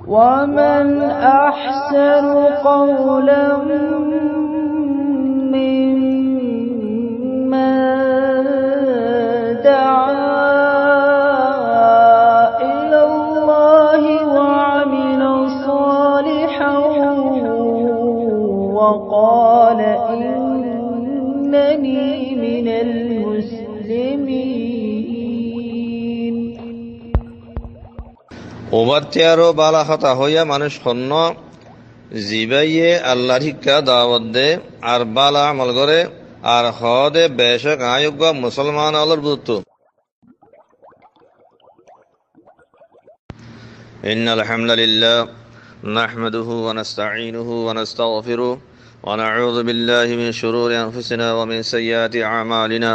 ومن أحسن قولا ممن دعا إلى الله وعمل صالحا وقال إنني من المسلمين. উবাত্যারো বালা হতা হইয়া মানুষ হন্য জিবাইয়ে আল্লাহর শিক্ষা দাওয়াত দে আর বালা আমল করে আর হদে বেশক আয়োগ্য মুসলমান আলোর বুদ্ধ। ইন্নাল হামদুলিল্লাহ নাহমাদুহু ওয়া নাস্তাঈনুহু ওয়া নাস্তাগফিরুহ ونعوذ بالله من شرور أنفسنا ومن سيئات أعمالنا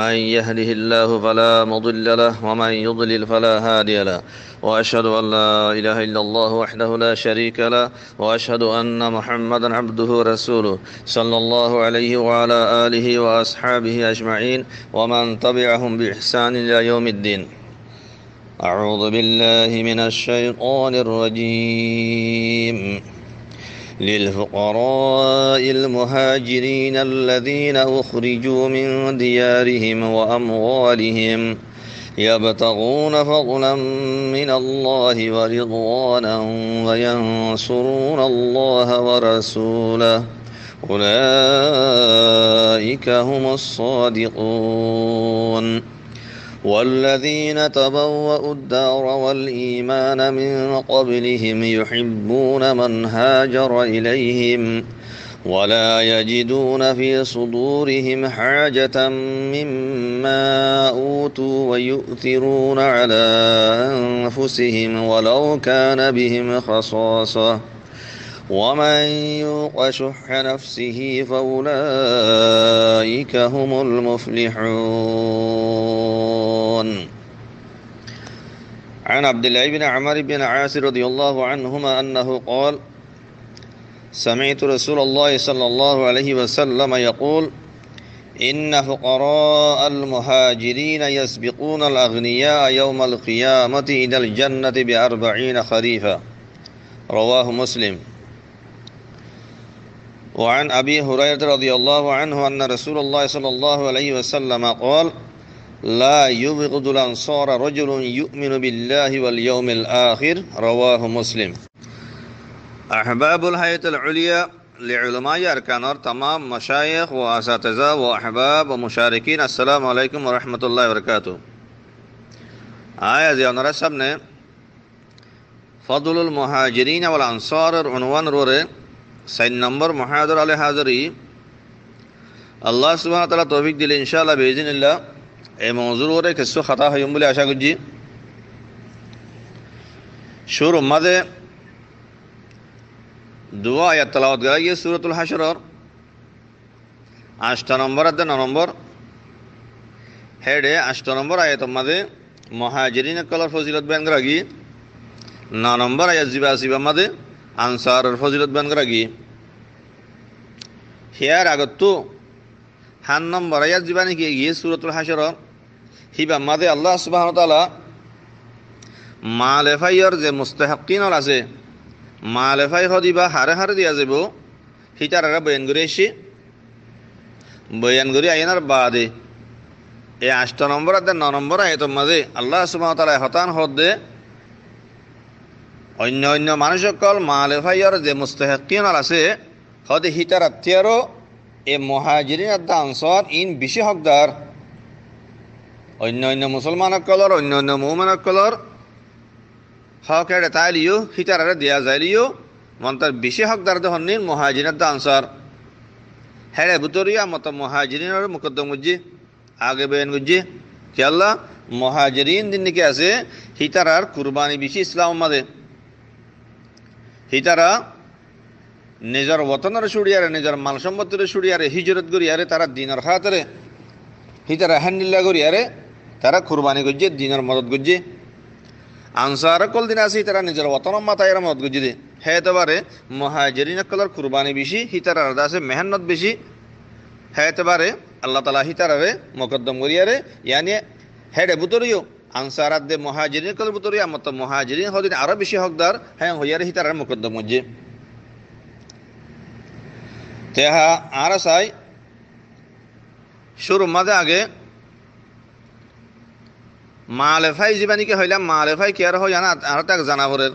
من يهده الله فلا مضل له ومن يضلل فلا هادي له وأشهد أن لا إله إلا الله وحده لا شريك له وأشهد أن محمدا عبده ورسوله صلى الله عليه وعلى آله وأصحابه أجمعين ومن تبعهم بإحسان إلى يوم الدين. أعوذ بالله من الشيطان الرجيم. للفقراء المهاجرين الذين أخرجوا من ديارهم وأموالهم يبتغون فضلا من الله ورضوانا وينصرون الله ورسوله أولئك هم الصادقون. والذين تبوأوا الدار والإيمان من قبلهم يحبون من هاجر إليهم ولا يجدون في صدورهم حاجة مما أوتوا ويؤثرون على أنفسهم ولو كان بهم خصاصة ومن يوق شح نفسه فأولئك هم المفلحون. عن عبد الله بن عمرو بن عاص رضي الله عنهما أنه قال سمعت رسول الله صلى الله عليه وسلم يقول إن فقراء المهاجرين يسبقون الأغنياء يوم القيامة إلى الجنة ب40 خريفا. رواه مسلم. وعن أبي هريرة رضي الله عنه أن رسول الله صلى الله عليه وسلم قال لا يبغض الأنصار رجل يؤمن بالله واليوم الآخر. رواه مسلم. أحباب الحياة العليا لعلماء أركان تمام مشايخ وأساتذة وأحباب ومشاركين السلام عليكم ورحمة الله وبركاته. آية زيانة سبنا فضل المهاجرين والأنصار عنوان روره 4 নম্বর মুহাদারা আলে হাজারি আল্লাহ সুবহানাহু ওয়া তাআলা তৌফিক দিলে ইনশাআল্লাহ বিইজনিল্লাহ এই মওজুর ওরে কিছু খাতা হইম বলে আশা করছি। শুরু মাঝে দুয়া আয়াত তেলাওয়াত করা গিয়ে সূরাতুল হাশরের 8 নম্বর আর 9 নম্বর হেডে 8 নম্বর আয়াতের মাঝে মুহাজিরিন কলার ফজিলত বয়ান করা গিয়ে 9 নম্বর আয়াত জিবা মাঝে আনসারের ফজিলত বয়ান করা গিয়ে হিয়ার আগত তো 5 নম্বর আয়াত জীবানি গিয়ে সূরাতুল হাশরের হিবা মাঝে আল্লাহ সুবহানাহু ওয়া তাআলা মালেফাইয়ের যে মুস্তাহিকিন আছে মালেফাই হদিবা হারে হারে দিয়া যাব হিতারা বয়ান করে এসে বয়ান করে আইনার বাদে এই 8 নম্বর আর 9 নম্বর আয়াতের মাঝে আল্লাহ সুবহানাহু ওয়া তাআলা হতান হদে অন্য অন্য মানুষ সকল মালেফাইয়ের যে মুস্তাহিকিন আছে হদে হিতার আত্মীয়রও এই মুহাজিরিন আর আনসার ইন বেশি হকদার অন্য অন্য মুসলমান সকলের অন্য অন্য মুমিন সকলের হক এড়ে তাইলিও হিতারে দেয়া যাইলিও মন্তার বেশি হকদার হন্নিন মুহাজিরিন আর আনসার হেড়ে বুতরিয়া মত মুহাজিরিনের মুকদ্দম গুজি আগে বেন গুজি কি আল্লাহ মুহাজিরিন দিন কি আছে হিতারার কুরবানি বেশি ইসলাম মাঝে হিতারা নিজের ওতনের সুড়িয়ারে নিজের মাল সম্পত্তির সুড়িয়ারে হিজরত করিয়ারে তারা দিনের খাতরে হিতারা হ্যান্ডিল্লা করিয়ারে তারা কুরবানি করছে দিনের মদত করছে আনসার কল দিন আছে তারা নিজের ওতন মাথায় মদত করছে দে হেতবারে মুহাজিরিন কলর কুরবানি বেশি হিতারা আছে মেহনত বেশি হেতবারে আল্লাহ তাআলা হিতারারে মুকদ্দম করিয়ারে ইয়ানি হেডে বুতরিও আনসারাত দে মুহাজিরিন কল বুতরি আমত মুহাজিরিন হদিন আরো বেশি হকদার হ্যাঁ হইয়ারে হিতার মুকদ্দম মজ্জে তেহা আর সাই শুরু মাঝে আগে মালেফাই জীবানীকে হইলাম মালেফাই কি আর হয় জানা আর তাক জানাবরের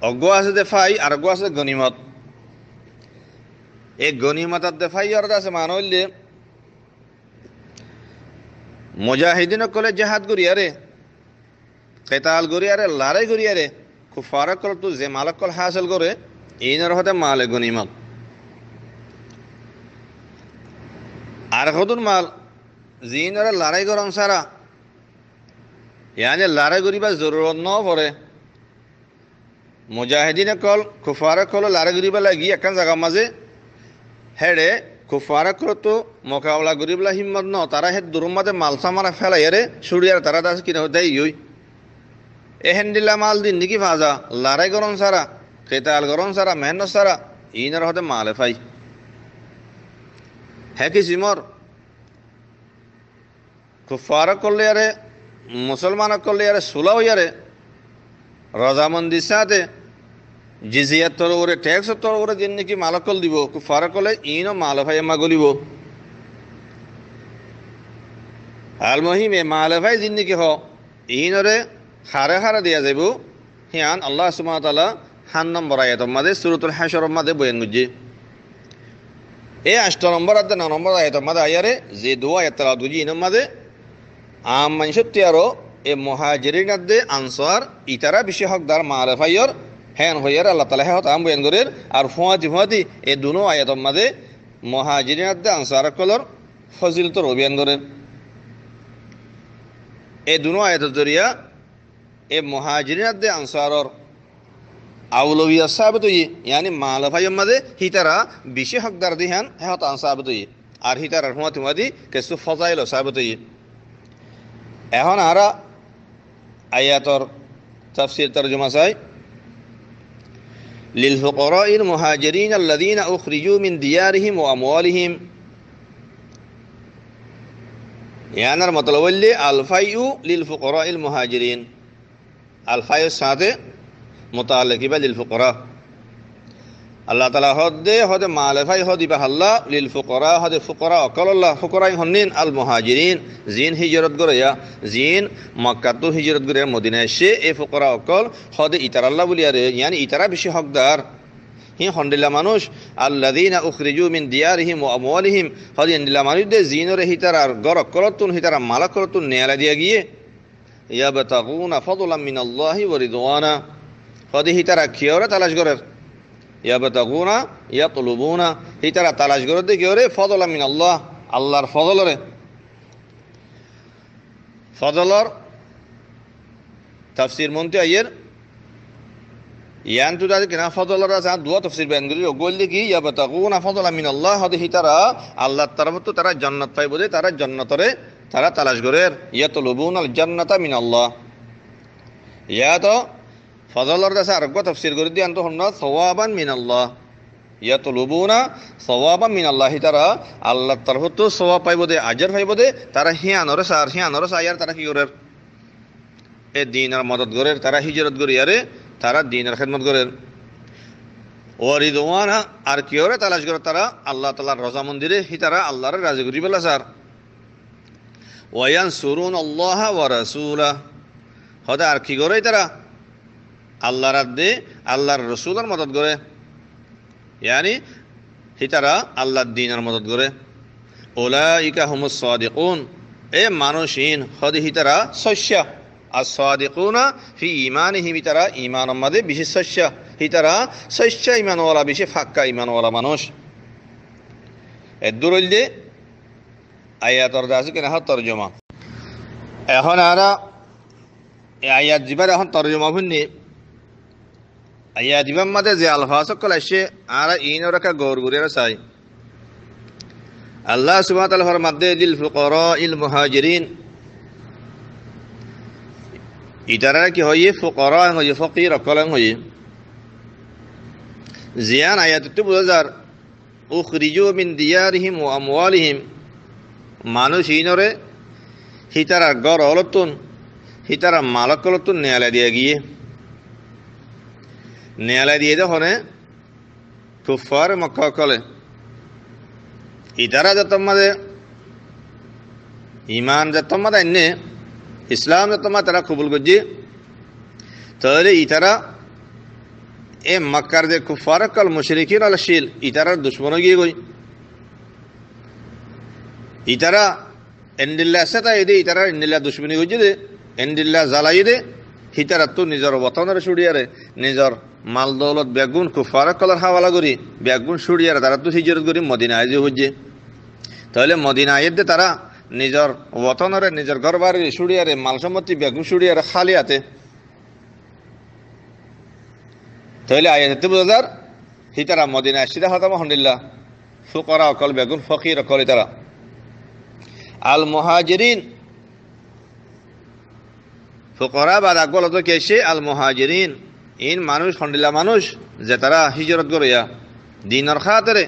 অজ্ঞ আছে দে ফাই আর অজ্ঞ আছে গনিমত এই গনিমতার দে ফাই আর আছে মান হইলে মুজাহিদিন কলে জেহাদ করিয়ারে কেতাল করিয়ারে লড়াই করিয়ারে খুব ফারাক কল তো যে মালক কল হাসিল করে এইনার হতে মালে গনিমত আর কতুন মাল জিনারে লড়াই করং সারা ইয়ানে লড়াই করিবা জরুরত ন পড়ে মুজাহিদিনে কল কুফারে কল লড়াই করিবা লাগি একখান জায়গা মাঝে হেডে কুফারে কল তো মোকাবলা করিবলা হিম্মত ন তারা হে দূরম মাঝে মালসা মারা ফেলাইয়ারে সুরিয়ার তারা দাস কিনা দেয় ইই এহেন দিলা মাল দিন নাকি ফাজা লড়াই করং সারা কেতাল করং সারা মেহনত সারা ইনার হতে মালে ফাই হ্যাঁ কি সিমর কুফারা করলে আরে মুসলমান করলে আরে সুলা হইয়ারে রজামন্দির সাথে জিজিয়াত তোর ওরে ট্যাক্স তোর ওরে যেন নাকি মালকল দিব কুফারা করলে ইনও মালফাই মা গলিব আল মহিমে মালফাই যিন নাকি হ ইনরে হারে হারে দিয়া যাব হিয়ান আল্লাহ সুবহানাহু ওয়া তাআলা 7 নম্বর আয়াত মাঝে সূরাতুল হাশর মাঝে বয়ান করছে এই 8 নম্বর আর 9 নম্বর আয়াত মাঝে আয়ারে যে দোয়া আয়াত তালা দুজি ইন মাঝে আম মানসত্যি আরো এ মুহাজিরিন দে আনসার ইতারা বেশি হকদার মারফাইয়র হ্যান হইয়ার আল্লাহ তাআলা হত আম বয়ান করের আর ফুয়াতি এ দুনো আয়াত মাঝে মুহাজিরিন দে আনসার কলর ফজিলত বয়ান করেন এ দুনো আয়াত জরিয়া এ মুহাজিরিন দে আনসারর আউলবিয়া সাবিত হই ইয়ানি মালফাইয়র মাঝে হিতারা বেশি হকদার দিহান হত আনসাবিত হই আর হিতারার ফুয়াতি কিছু ফজাইল সাবিত হই এখন আরা আয়াতর তাফসীর তরজমা চাই লিল ফুকারাইল মুহাজিরিন আল্লাযীনা উখরিজু মিন দিয়ারিহিম ওয়া আমওয়ালিহিম ইয়ানার মতলব হইলে আল ফাইউ লিল ফুকারাইল মুহাজিরিন আল ফাইউ সাথে মুতাআল্লিক বিল লিল ফুকারা আল্লাহ তাআলা হদে মালফাই হদিবা আল্লাহ লিল ফুকারা হদে ফুকারা অকল্লাহ ফুকারাই হন্নিন আল মুহাজিরিন জিন হিজরত গরিয়া জিন মক্কা তো হিজরত গরিয়া মদিনায় সে এ ফুকারা অকল হদে ইতার আল্লাহ বলিয়ারে ইয়ানি ইতারা বেশি হকদার হি হন্দিলা মানুষ আল্লাযীনা উখরিজু মিন দিয়ারিহিম ওয়া আমওয়ালিহিম হদে ইন্দিলা মানুষ দে জিনরে হিতারার গর অকলতুন হিতারা মালাকলতুন নেয়ালা দিয়া গিয়ে ইয়াবতাগুনা ফাদলাম মিনাল্লাহি ওয়া রিদওয়ানা হদে হিতারা কিয়রা তালাশ করে ইয়াবতাগুনা ইয়াতলুবুনা হিতারা তালাশ করে দে কিয়রে ফাদলাম মিনাল্লাহ আল্লাহর ফজলরে ফজলর তাফসীর মন্তে আয়ের ইয়ান তুদা কিনা ফজলর আছে দুয়া তাফসীর বয়ান করি ওগল কি ইয়াবতাগুনা ফাদলাম মিনাল্লাহ হদে হিতারা আল্লাহর তরফ তো তারা জান্নাত পাইবো দে তারা জান্নাতরে তারা তালাশ করে ইয়াতলুবুনাল জান্নাতা মিনাল্লাহ ইয়া তো ফজলর দাসে আরোগ্য তফসির করে দিয়ে আনতো হন্না সওয়াবান মিনাল্লাহ ইয়াতলুবুনা সওয়াবান মিনাল্লাহ তারা আল্লাহর তরফ তো সওয়াব পাইব দে আজর পাইব দে তারা হিয়ানরে আয়ার তারা কি করে এ দ্বীনের মদদ করে তারা হিজরত করে আরে তারা দ্বীনের খিদমত করে ওয়া রিদওয়ানা আর কি করে তালাশ করে তারা আল্লাহ তাআলার রজা মন্দিরে হি তারা আল্লাহর রাজি করি বলা স্যার ওয়া ইয়ানসুরুনাল্লাহ ওয়া রাসূলাহ হদা আর কি করে তারা আল্লাহর রাদ্দে আল্লাহর রসুলের মদদ করে ইয়ানি হিতারা আল্লাহর দ্বীনের মদদ করে উলাইকা হুমুস সাদিকুন এ মানুষিন হদি হিতারা শস্য আর সাদিকুনা ফি ঈমানিহিম হিতারা ঈমানের মধ্যে বিশেষ শস্য হিতারা শস্য ঈমানওয়ালা বিশেষ ফাক্কা ঈমানওয়ালা মানুষ এদুরুলদে আয়াতর দাসি কেন তরজমা এখন আরা আয়াত জিবার এখন তরজমা ভুন্নি আয়া দিবাম মাঝে যে আলফাজ সকল আসে আর ইন রাখা গৌর গুরের চাই আল্লাহ সুবহানাহু ওয়া তাআলা ফরমাতে লিল ফুকারাইল মুহাজিরিন ইতারা কি হয় ফুকারা হয় ফকির কলম হয় জিয়ান আয়াতটি বুঝার উখরিজু মিন দিয়ারিহিম ওয়া আমওয়ালিহিম মানুষ ইনরে হিতারা গড় হলতুন হিতারা মালক হলতুন নেয়ালা দিয়ে গিয়ে নেয়ালা দিয়ে যখন কুফার মক্কা কলে ইতারা যতমাদে ইমান যতমাদে এনে ইসলাম যতমা তারা কবুল করছে তাহলে ইতারা এ মক্কার যে কুফার কল মুশরিকিন আল শিল ইতারার দুশ্মন গিয়ে গই ইতারা এন্ডিল্লা সেটা এদে ইতারা এন্ডিল্লা দুশ্মনী হইছে দে এন্ডিল্লা জ্বালাই দে হিতারা তো নিজের বতনের সুড়িয়ারে নিজের মাল দৌলত বেগুন কুফার কলার হাওয়ালা করি বেগুন সুড়িয়ারে তারা তো হিজরত করি মদিনায় যে হইছে তাহলে মদিনায় দে তারা নিজের বতনরে নিজের ঘর বাড়ি সুড়িয়ারে মাল সম্পত্তি বেগুন সুড়িয়ারে খালি হাতে তাহলে আয়াতে বোঝা যার হিতারা মদিনায় সিধা হতাম আলহামদুলিল্লাহ ফুকরা অকল বেগুন ফকির অকল তারা আল মুহাজিরিন ফুকরা বাদ আকবল তো কেসে আল মুহাজিরিন ইন মানুষ হন্ডিলা মানুষ যে তারা হিজরত করিয়া দিনের খাতিরে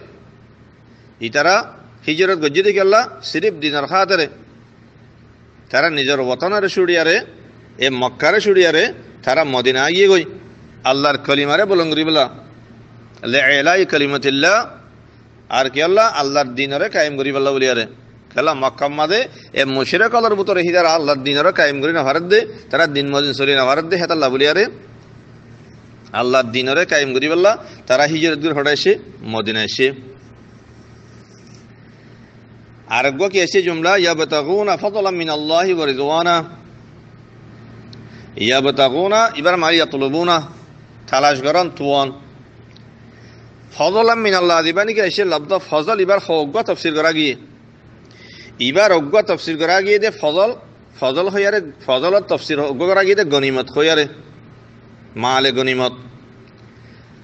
ইতারা হিজরত গজ্জি দিকে আল্লাহ সিরিফ দিনের খাতিরে তারা নিজের ওতনের সুড়িয়ারে এ মক্কারে সুড়িয়ারে তারা মদিনা গিয়ে গই আল্লাহর কলিমারে বলঙ্গরি বলা লাই কলিমতিল্লাহ আর কি আল্লাহ আল্লাহর দিনরে কায়েম করি বল্লা বলিয়ারে খেলা মক্কা মাদে এ মুশরিক কলর ভিতরে হিদার আল্লাহর দিনরে কায়েম করি না ভারত দে তারা দিন মদিন সরি না ভারত দে হেতাল্লাহ বলিয়ারে আল্লাহর দিনরে কায়েম করি বল্লা তারা হিজরত করে হটাইছে মদিনা এসে আরেক কি এসে জুমলা ইয়াবতাগুনা ফাদলাম মিনাল্লাহি ওয়া রিজওয়ানা ইয়াবতাগুনা এবার মারি ইয়াতলুবুনা তালাশ করেন তুয়ান ফজলাম মিনাল্লাহ দিবানিকে এসে লব্ধ ফজল এবার অজ্ঞ তফসির করা গিয়ে এবার অজ্ঞ তফসির করা গিয়ে দে ফজল হইয়ারে ফজলত তফসির অজ্ঞ করা গিয়ে দে গনিমত হইয়ারে মালে গনিমত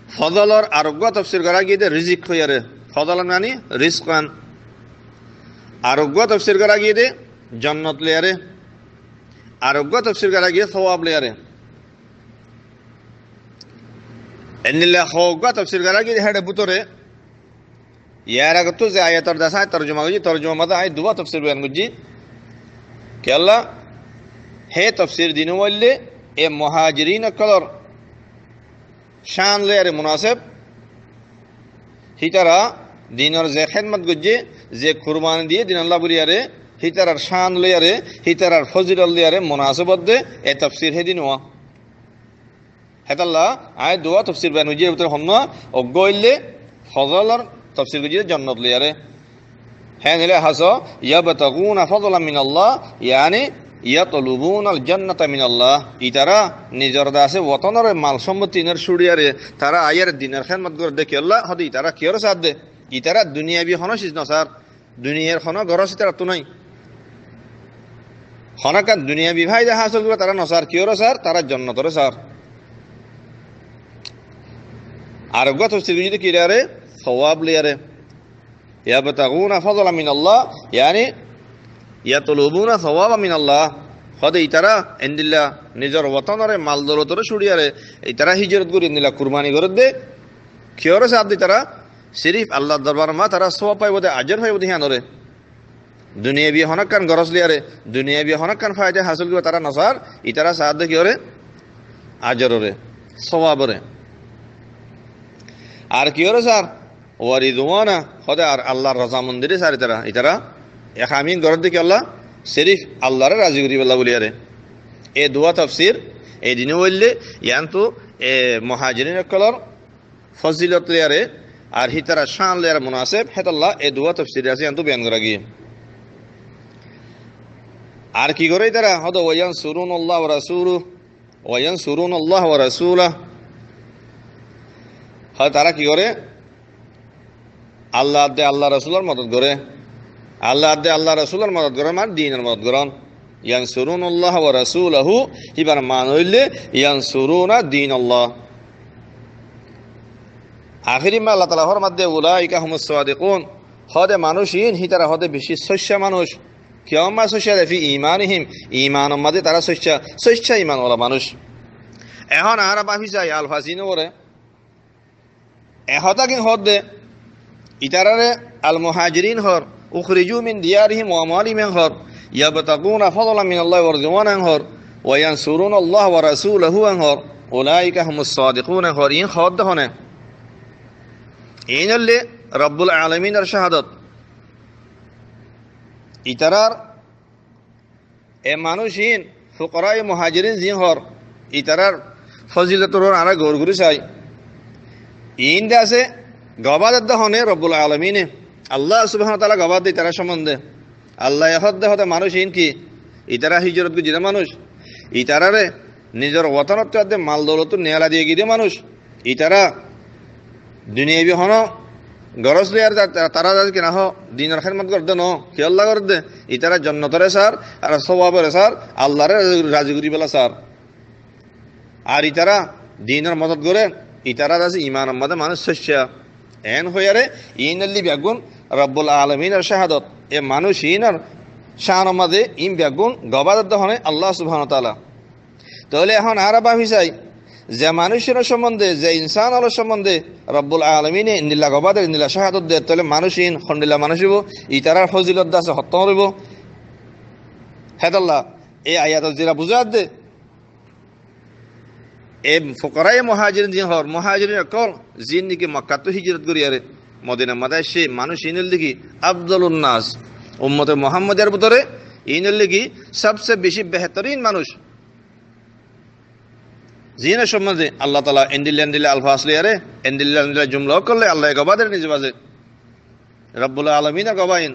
ফজলর আরোগ্য তফসির করা গিয়ে দে রিজিক হইয়ারে ফজল মানে রিজকান আরোগ্য তফসির করা গিয়ে দে জান্নাত লেয়ারে আরোগ্য তফসির করা গিয়ে সওয়াব লেয়ারে এনিল্লা হোগা তফসির করা গিয়ে হেডে বুতরে ইয়ার আগে তো যে আয়াতর দাসায় তরজমা গজি তরজমা মাদা আয় দুবা তফসির বয়ান গজি কে আল্লাহ হে তফসির দিন বললে এ মুহাজিরিন কলর শান লেয়ারে মুনাসিব হিতারা দিনের যে খেদমত গজি যে কুরবানি দিয়ে দিন আল্লাহ বলিয়ারে হিতারার শান লেয়ারে হিতারার ফজিলত লেয়ারে মুনাসিবত দে এ তফসির হে দিন ওয়া হেতাল্লাহ আয় দোয়া তফসির বান উজির ভিতরে হন্ন অজ্ঞইলে ফজলর তফসির গুজির জান্নাত লিয়ারে হ্যাঁ নিলে হাস ইয়াবতাগুনা ফাদলাম মিনাল্লাহ ইয়ানি ইয়াতলুবুনাল জান্নাতা মিনাল্লাহ ইতারা নিজর দাসে ওতনর মাল সম্পত্তিনের সুড়িয়ারে তারা আয়ার দিনের খেদমত করে দেখি আল্লাহ হদি তারা কিয়র সাথ দে ইতারা দুনিয়াবি হনসিস না স্যার দুনিয়ার হন গরস তারা তো নাই হনকান দুনিয়াবি ভাই দেখা হাসল করে তারা নসার কিয়র স্যার তারা জান্নাতরে স্যার আরোগ্য তফসির যদি কি রে সওয়াব লিয়ারে ইয়াবতাগুনা ফাদলাম মিনাল্লাহ ইয়ানি ইয়াতলুবুনা সওয়াবা মিনাল্লাহ হদে ইতারা এন্দিল্লা নিজের ওতনরে মাল দৌলতরে সুড়িয়ারে ইতারা হিজরত করি নিলা কুরবানি করে দে কিয়রে সাথ দি তারা সিরিফ আল্লাহর দরবার মা তারা সওয়াব পাইব দে আজর পাইব দে হানরে দুনিয়াবি হনকান গরজ লিয়ারে দুনিয়াবি হনকান ফায়দা হাসিল করে তারা নসার ইতারা সাথ দে কিয়রে আজররে সওয়াবরে আর কি হলো স্যার ওয়ারিদওয়ানা হদে আর আল্লাহর রাজা মন্দিরে স্যার ইতারা এক আমিন গরদ দিকে আল্লাহ সিরিফ আল্লাহরে রাজি করি বল্লা বলিয়ারে এ দোয়া তফসির এই দিনে বললে ইয়ান্তু এ মুহাজিরিন কলর ফজিলত লিয়ারে আর হিতারা শান লিয়ারে মুনাসিব হেতাল্লাহ এ দোয়া তফসির আছে ইয়ান্তু বয়ান করা গিয়ে আর কি করে তারা হদ ওয়ায়ানসুরুনাল্লাহ ওয়া রাসূলুহু ওয়ায়ানসুরুনাল্লাহ ওয়া রাসূলুহু হয় তারা কি করে আল্লাহ আদে আল্লাহ রসুলের মদত করে আল্লাহ আদে আল্লাহ রসুলের মদত করে মানে দিনের মদত করেন ইয়ানসুরুনাল্লাহ ওয়া রাসূলুহু ইবার মান হইলে ইয়ানসুরুনা দীনাল্লাহ আখিরি মা আল্লাহ তাআলা ফরমাতে উলাইকা হুমুস সাদিকুন হদে মানুষইন হিতারা হদে বেশি সচ্চা মানুষ কিয়ামা সচ্চা ফি ঈমানিহিম ঈমান মধ্যে তারা সচ্চা ঈমান ওয়ালা মানুষ এখন আর বাফি যায় আল ফাসিন ওরে এহতাকিন হদে ইতারারে আল মুহাজিরিন হর উখরিজু মিন দিয়ারিহিম ওয়া আমওয়ালিহিম হর ইয়াবতাগুনা ফাদলাম মিনাল্লাহি ওয়া রিদওয়ানান হর ওয়া ইয়ানসুরুনাল্লাহ ওয়া রাসূলাহু হর উলাইকা হুমুস সাদিকুন হর ইন খদ হনে ইনল্লে রব্বুল আলামিনের শাহাদাত ইতারার এ মানুষিন ফুকরায়ে মুহাজিরিন জিন হর ইতারার ফজিলতর আরা গৌর গুরি চাই ইন দাসে গবাদত হনে রব্বুল আলামিনে আল্লাহ সুবহানাহু ওয়া তাআলা গবাদ দেয় তারা সম্বন্ধে আল্লাহ হদ্দে হতে মানুষ ইন কি ইতারা হিজরত গু জিনা মানুষ ইতারারে নিজের ওয়াতনত দে মাল দৌলত নেয়ালা দিয়ে গিয়ে মানুষ ইতারা দুনিয়াবি হন গরজ লিয়ার তারা কি না হ দিনের খেদমত করতে ন কি আল্লাহ করতে ইতারা জন্নতরে সার আর সওয়াবের সার আল্লাহরে রাজি করি বেলা সার আর ইতারা দিনের মদত করে ইতারা আছে ইমান মধ্যে মানুষ শস্য এন হইয়ারে ইনল্লি বেগুন রব্বুল আলামিনের শাহাদত এ মানুষ ইনার শান মধ্যে ইম বেগুন গবাদত হনে আল্লাহ সুবহানাহু ওয়া তাআলা তাহলে এখন আর ভাবি চাই যে মানুষের সম্বন্ধে যে ইনসান আলোর সম্বন্ধে রব্বুল আলামিনে ইন্দিল্লা গবাদত ইন্দিল্লা শাহাদত দেয় তাহলে মানুষ ইন খন্ডিল্লা মানুষ হইব ইতারার ফজিলত আছে হত্য হইব হেদাল্লাহ এই আয়াত যেটা বুঝাত দে এ ফুকরায়ে মুহাজিরিন জিন হর মুহাজিরিন কল জিন নিকে মক্কা তো হিজরত করিয়ারে মদিনা মাদায় সে মানুষ ইনুল দিকে আফদলুন নাস উম্মতে মুহাম্মাদের ভিতরে ইনুল দিকে সবচেয়ে বেশি বেহতরিন মানুষ জিনের সম্বন্ধে আল্লাহ তাআলা এন্দিল্লা আলফাস লিয়ারে এন্দিল্লা জুমলা করলে আল্লাহ গবাদের নিজে বাজে রব্বুল আলামিনের গবাইন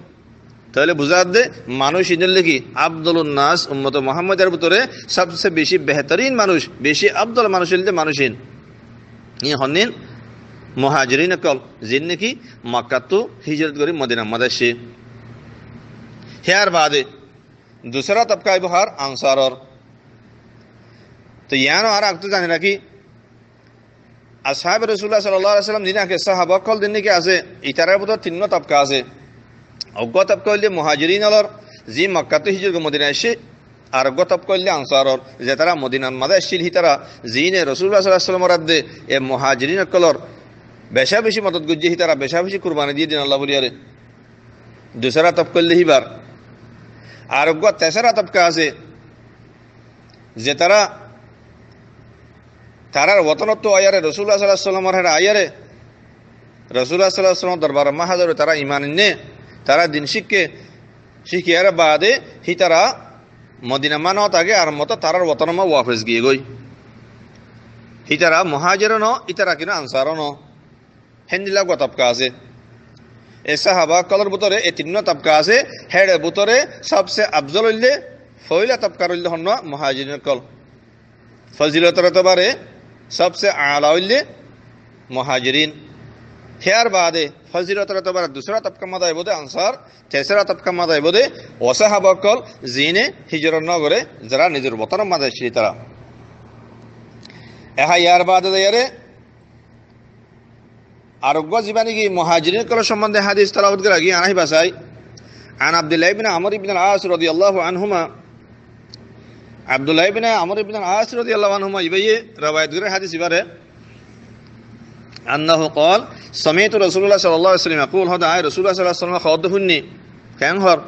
তাহলে বুঝাত দে মানুষ ইনুল দিকে আফদলুন নাস উম্মতে মুহাম্মাদের ভিতরে সবচেয়ে বেশি বেহতরিন মানুষ বেশি আফদল মানুষ হইলে মানুষিন ই হন্নিন মুহাজিরিন কল জিন নাকি মক্কা তো হিজরত করে মদিনা মাদাসে হেয়ার বাদে दूसरा तबका बहार आंसार और तो यानो आर आगतो जाने राखी আসহাবে রাসূলুল্লাহ সাল্লাল্লাহু আলাইহি ওয়াসাল্লাম দিনা কে সাহাবা কল দিনে কে আছে ইতারার ভিতর তিন তবকা আছে অগ্য তবকা হইলে মুহাজিরিন আলর জি মক্কা তো হিজরত মদিনা এসে আর অগ্য তবকা হইলে আনসারর যে তারা মদিনার মাঝে আসছিল হিতারা জিনে রাসূলুল্লাহ সাল্লাল্লাহু আলাইহি ওয়াসাল্লাম রাদ্দে এ মুহাজিরিন কলর বেশা বেশি মদত গুজি হিতারা বেশা বেশি কুরবানি দিয়ে দিন আল্লাহ বলিয়ারে दूसरा তবকা হইলে হিবার আর অগ্য তেসরা তবকা আছে যে তারা তারার ওয়াতনত্ব আয়ারে রাসূলুল্লাহ সাল্লাল্লাহু আলাইহি ওয়াসাল্লামের আয়ারে রাসূলুল্লাহ সাল্লাল্লাহু আলাইহি ওয়াসাল্লাম দরবার মাহাজরে তারা ঈমান নে তারা দিন শিখিয়ার বাদে হি তারা মদিনা মানত আগে আর মত তারার ওয়াতনমা ওয়াফেস গিয়ে গই হি তারা মুহাজিরন ইতারা কিনা আনসারন হেন্দিলা গতবকা আছে এ সাহাবা কলর ভিতরে এই তিন তবকা আছে হেড়ে ভিতরে সবচেয়ে আফজল হইলে ফয়লা তবকা হইলে হন মুহাজিরিন কল ফজিলতের তবারে सबसे आला हইলে मुहाजिरिन हेर बादे फजिलतर तबार दूसरा तबका मदाय बोदे आंसार तेसरा तबका मदाय बोदे ওয়াসাহাবা কল জিনে হিজরত ন করে যারা নিজের বতন মাদায় ছিল তারা এহা ইয়ার বাদে দেয়ারে আরোগ্য জীবানী কি মুহাজিরিন কল সম্বন্ধে হাদিস তেলাওয়াত করে গিয়ে আনাই বাসাই আন আব্দুল্লাহ ইবনে আমর ইবনে আল-আস রাদিয়াল্লাহু আনহুমা আব্দুল্লাহ ইবনে আমর ইবনে আল-আস রাদিয়াল্লাহু আনহুমা ইবাইয়ে রওয়ায়াত করে হাদিস ইবারে আন্নাহু قال سمعت رسول الله صلى الله عليه وسلم يقول هذا رسول الله صلى الله عليه وسلم خاطبني كان هر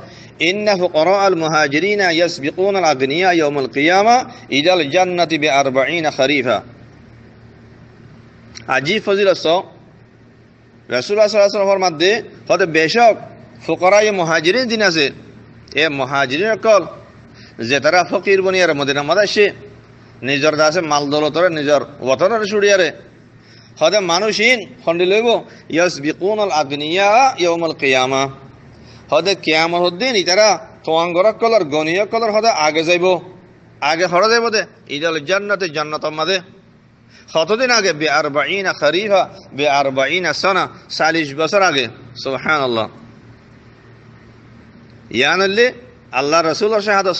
ان فقراء المهاجرين يسبقون الاغنياء يوم القيامه الى الجنه ب40 خريفا عجيب فضيلت رسول الله صلى الله عليه وسلم ফরমাতে হতে বেশক ফুকরায়ে মুহাজিরিন দিন আছে এ মুহাজিরিন কল যে তারা ফকির বনিয়ার মদিনা মাদাসে নিজর দাসে মাল দৌলতরে নিজর ওয়াতনের ছুড়িয়ারে হদে মানুষিন খন্ডি লইব ইয়াসবিকুনাল আগনিয়া ইয়াউমাল কিয়ামা হদে কিয়ামত দিন ইতারা তোয়াঙ্গর কলর গনিয়া কলর হদে আগে যাইব আগে হড় যাইব দে ইদাল জান্নাতে জান্নাতের মাঝে কতদিন আগে ব40 খরিফা ব40 সানা 40 বছর আগে সুবহানাল্লাহ ইয়ানাল্লি আল্লাহ রাসূলের শাহাদাত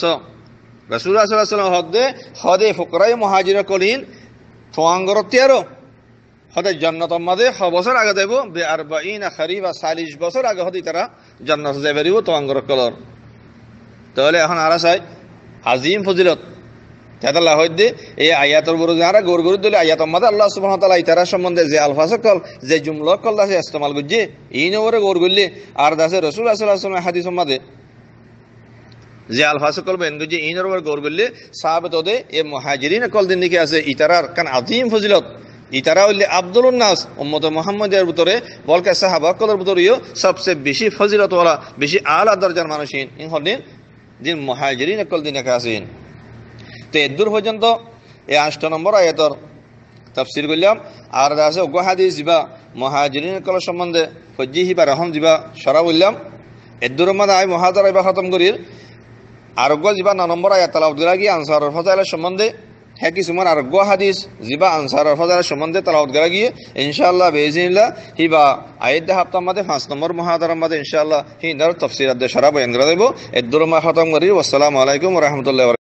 রাসূলুল্লাহ সাল্লাল্লাহু আলাইহি ওয়াসাল্লাম হদে ফুকরায়ে মুহাজির কলিন তোয়াঙ্গর তেরো হতে জান্নাতের মাঝে বছর আগে দেব ব40 খরিফা 40 বছর আগে হতে তারা জান্নাতে যাবে রিব তোয়াঙ্গর কলর তাহলে এখন আর চাই আজিম ফজিলত তাআলা হইদে এই আয়াতের বড় যারা গরগর দিলে আয়াতের মাঝে আল্লাহ সুবহানাহু ওয়া তাআলা ইতারা সম্বন্ধে যে আলফাজ কল যে জুমলা কল দাসে ইস্তেমাল করছে, এই নরে গরগরলে আর দাসে রাসূলুল্লাহ সাল্লাল্লাহু আলাইহি ওয়াসাল্লাম হাদিসের মাঝে আল্লাহ সুবহানাহু ওয়া তাআলা ইতারা সম্বন্ধে যে আলফাজ কল যে জুমলা কল দাসে ইস্তেমাল করছে, এই নরে গরগরলে আর দাসে রাসূলুল্লাহ সাল্লাল্লাহু আলাইহি ওয়াসাল্লাম হাদিসের মাঝে যে আলফাজ কল বেন যে ইনর ওর গৌর করলে সাহাবে তোদে এ মুহাজিরিন কল দিন দিকে আছে ইতারার কান আজিম ফজিলত ইতারা হইলে আব্দুলুন নাস উম্মত মুহাম্মাদের ভিতরে বলকে সাহাবা কলের ভিতরেও সবচেয়ে বেশি ফজিলত ওয়ালা বেশি আলা দরজার মানুষ ইন হলেন যিনি মুহাজিরিন কল দিন একা আছেন। তো এদূর পর্যন্ত এই 8 নম্বর আয়াতর তাফসীর করলাম। আর আছে অজ্ঞ হাদিস দিবা মুহাজিরিন কল সম্বন্ধে ফজিহি বা রহম দিবা সরা বললাম। এদূর মানে আই মুহাদারা বা খতম করি আরোগ্য যিবা 9 নম্বর আয়াত তেলাওয়াত করা গিয়ে আনসারুল ফাজাইলের সম্বন্ধে হ্যাঁ কিছুমান আরোগ্য হাদিস যিবা আনসারুল ফাজাইলের সম্বন্ধে তেলাওয়াত করা গিয়ে ইনশাআল্লাহ বিইজনিল্লাহ হিবা আয়াত হাফতা মধ্যে 5 নম্বর মুহাদারার মধ্যে ইনশাআল্লাহ হিনার তাফসীর আদ সরা বয়ান করা দেব। এদূর মা খতম করি। আসসালামু আলাইকুম ওয়া রাহমাতুল্লাহি।